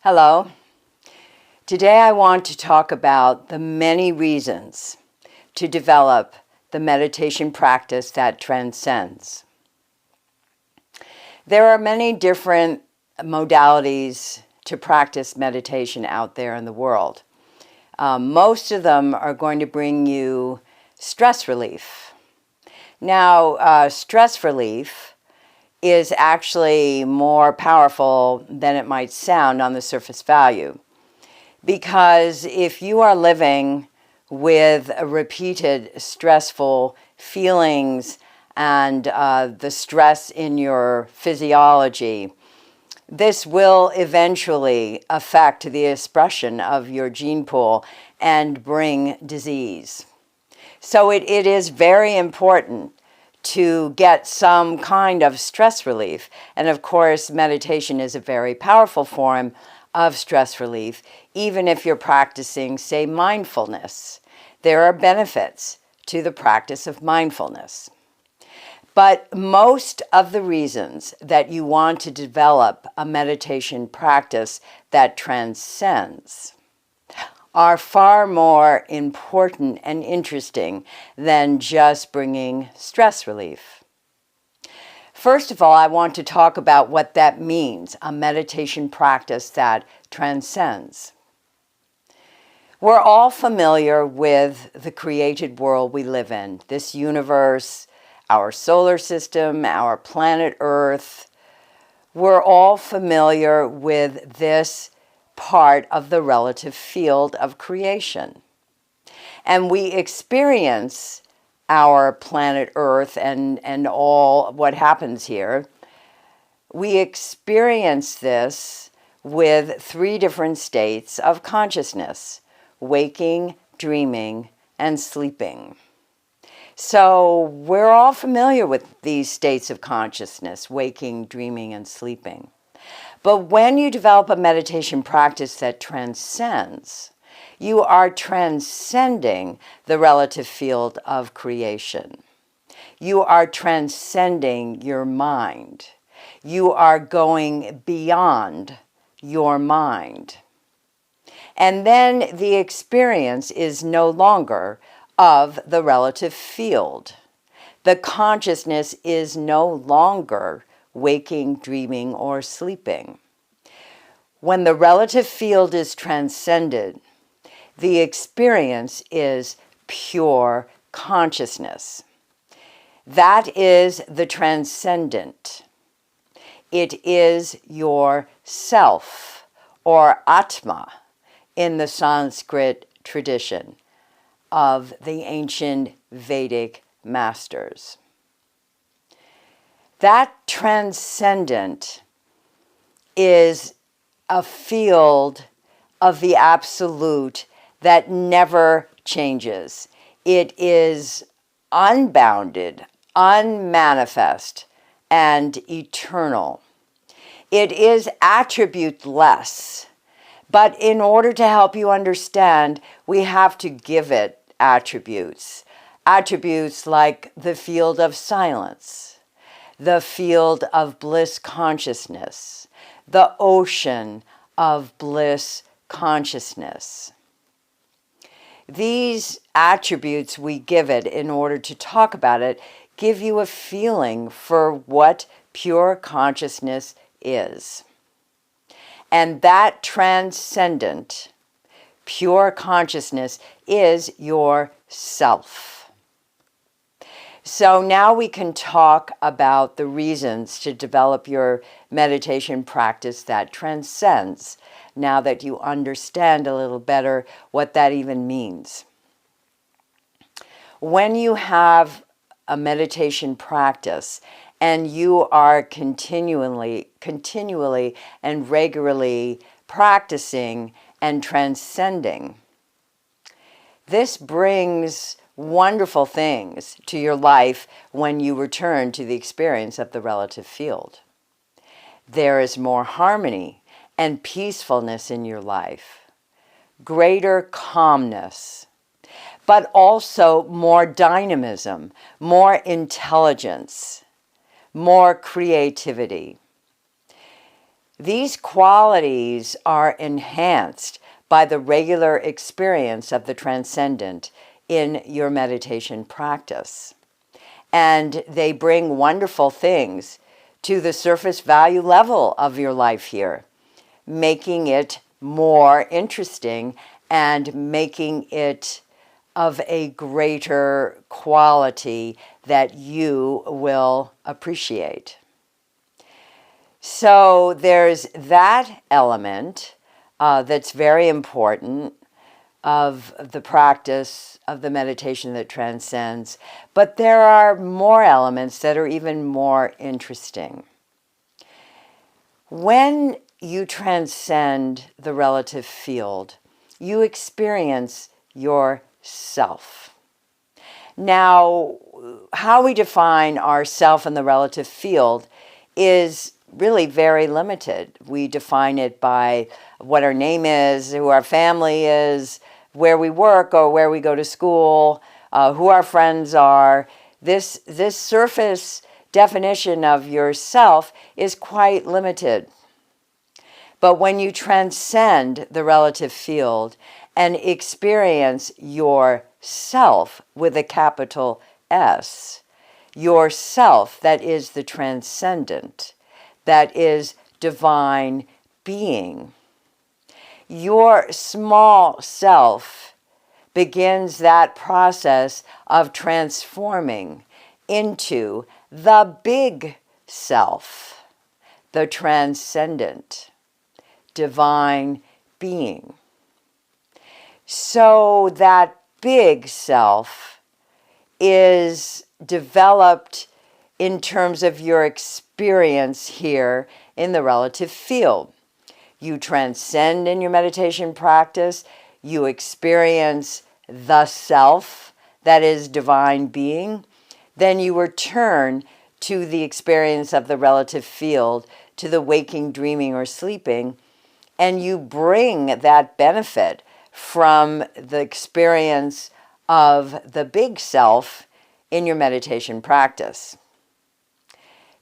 Hello. Today I want to talk about the many reasons to develop the meditation practice that transcends. There are many different modalities to practice meditation out there in the world. Most of them are going to bring you stress relief. Now, stress relief is actually more powerful than it might sound on the surface value. Because if you are living with repeated stressful feelings and the stress in your physiology, this will eventually affect the expression of your gene pool and bring disease. So it is very important to get some kind of stress relief. And of course, meditation is a very powerful form of stress relief, even if you're practicing, say, mindfulness. There are benefits to the practice of mindfulness. But most of the reasons that you want to develop a meditation practice that transcends are far more important and interesting than just bringing stress relief. First of all, I want to talk about what that means, a meditation practice that transcends. We're all familiar with the created world we live in, this universe, our solar system, our planet Earth. We're all familiar with this part of the relative field of creation. And we experience our planet Earth and all what happens here. We experience this with three different states of consciousness: waking, dreaming, and sleeping. So we're all familiar with these states of consciousness: waking, dreaming, and sleeping. But when you develop a meditation practice that transcends, you are transcending the relative field of creation. You are transcending your mind. You are going beyond your mind. And then the experience is no longer of the relative field. The consciousness is no longer waking, dreaming, or sleeping. When the relative field is transcended, the experience is pure consciousness. That is the transcendent. It is your self, or Atma, in the Sanskrit tradition of the ancient Vedic masters. That transcendent is a field of the absolute that never changes. It is unbounded, unmanifest, and eternal. It is attribute-less, but in order to help you understand, we have to give it attributes. Attributes like the field of silence, the field of bliss consciousness, the ocean of bliss consciousness. These attributes we give it in order to talk about it give you a feeling for what pure consciousness is. And that transcendent, pure consciousness is your self. So now we can talk about the reasons to develop your meditation practice that transcends, now that you understand a little better what that even means. When you have a meditation practice and you are continually and regularly practicing and transcending, this brings wonderful things to your life when you return to the experience of the relative field. There is more harmony and peacefulness in your life, greater calmness, but also more dynamism, more intelligence, more creativity. These qualities are enhanced by the regular experience of the transcendent in your meditation practice. And they bring wonderful things to the surface value level of your life here, making it more interesting and making it of a greater quality that you will appreciate. So there's that element that's very important of the practice of the meditation that transcends, but there are more elements that are even more interesting. When you transcend the relative field, you experience yourself. Now, how we define ourself in the relative field is really very limited. We define it by what our name is, who our family is, where we work or where we go to school, who our friends are. This surface definition of yourself is quite limited. But when you transcend the relative field and experience yourself with a capital S, yourself that is the transcendent, that is divine being, your small self begins that process of transforming into the big self, the transcendent, divine being. So that big self is developed in terms of your experience here in the relative field. You transcend in your meditation practice, you experience the self that is divine being, then you return to the experience of the relative field, to the waking, dreaming, or sleeping, and you bring that benefit from the experience of the big self in your meditation practice.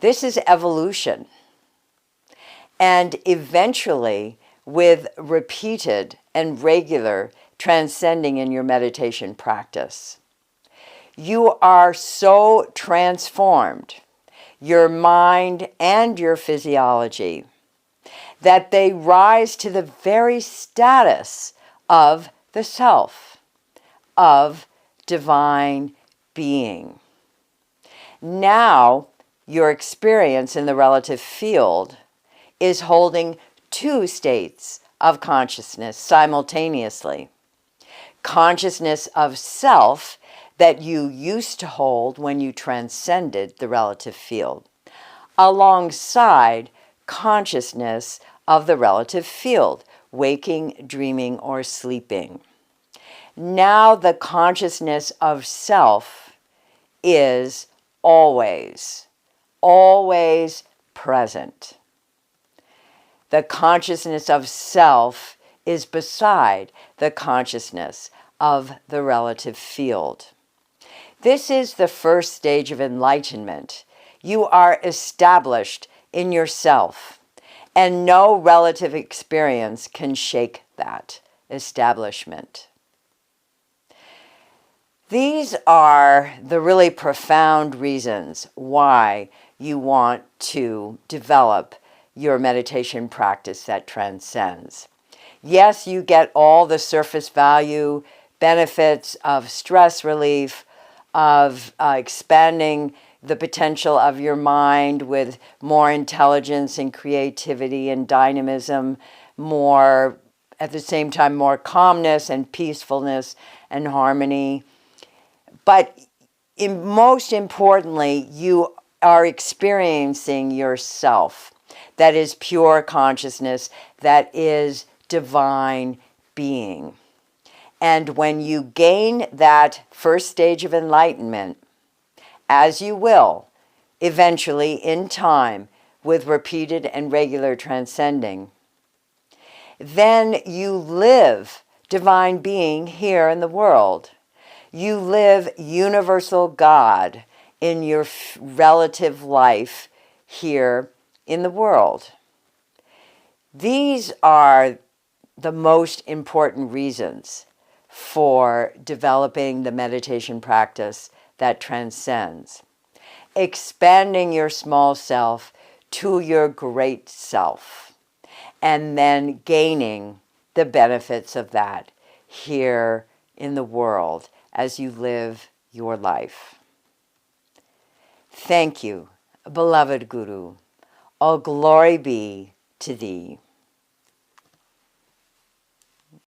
This is evolution. And eventually, with repeated and regular transcending in your meditation practice, you are so transformed, your mind and your physiology, that they rise to the very status of the self, of divine being. Now, your experience in the relative field is holding two states of consciousness simultaneously. Consciousness of self that you used to hold when you transcended the relative field, alongside consciousness of the relative field, waking, dreaming, or sleeping. Now the consciousness of self is always present. The consciousness of self is beside the consciousness of the relative field. This is the first stage of enlightenment. You are established in yourself, and no relative experience can shake that establishment. These are the really profound reasons why you want to develop your meditation practice that transcends. Yes, you get all the surface value benefits of stress relief, of expanding the potential of your mind with more intelligence and creativity and dynamism, more, at the same time, more calmness and peacefulness and harmony. But most importantly, you are experiencing yourself. That is pure consciousness, that is divine being. And when you gain that first stage of enlightenment, as you will, eventually in time, with repeated and regular transcending, then you live divine being here in the world. You live universal God in your relative life here in the world. These are the most important reasons for developing the meditation practice that transcends. Expanding your small self to your great self, and then gaining the benefits of that here in the world as you live your life. Thank you, beloved Guru. All glory be to thee.